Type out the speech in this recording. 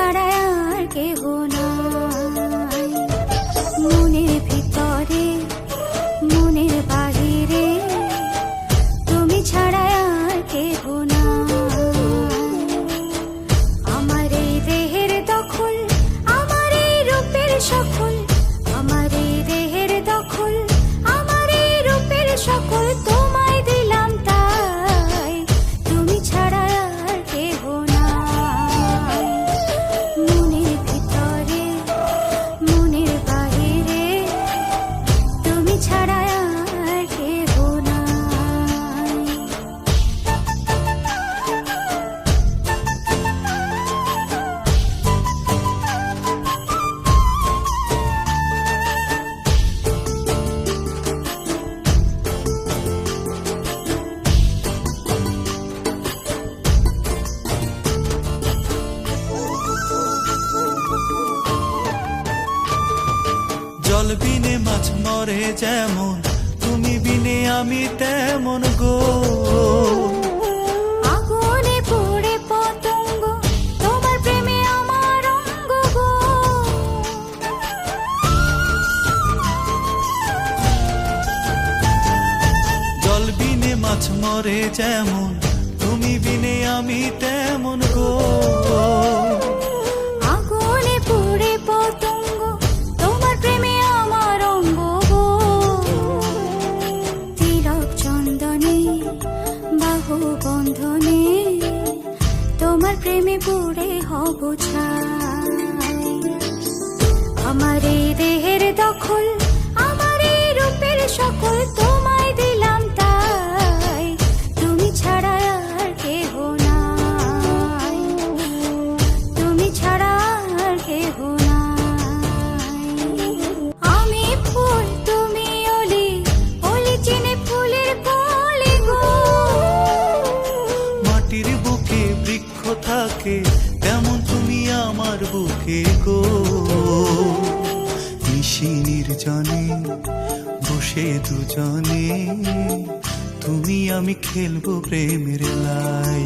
ছাড়া আর কেহ নাই। মনের ভিতরে মনের বাহিরে তুমি ছাড়া আর কেহ নাই। আমার এই দেহের দখল, আমার এই রূপের সকল, আমার এই দেহের দখল, আমার এই রূপের সকল তোমায় দিলাম তাই, তুমি ছাড়া আর কেহ নাই। মনের ভিতরে মনের বাহিরে তুমি ছাড়া আর কেহ নাই। জল বিনে মাছ মরে যেমন, তুমি বিনে আমি তেমন গো। আগুনে পুড়ে পতঙ্গ, তোমার প্রেমে আমার অঙ্গ গো। জল বিনে মাছ মরে যেমন, তুমি বিনে আমি তেমন গো। আগুনে পুড়ে পতঙ্গ, তোমার প্রেমে আমার অঙ্গ গো। তিলক চন্দনে বাহু বন্ধনে তোমার প্রেমে পুড়ে হব ছাই। আমার এই দেহের দখল, আমার এই রূপের সকল তোমায় দিলাম তাই, তুমি ছাড়া আর কেহ নাই, তুমি ছাড়া আর কেহ নাই। আমি ফুল তুমি অলি, অলি চিনে ফুলের কলি গো। মাটির বুকে বৃক্ষ থাকে, তেমন তুমি আমার বুকে গো। নিশি নির্জনে বসে দুজনে, তুমি আমি খেলবো প্রেমের লাই।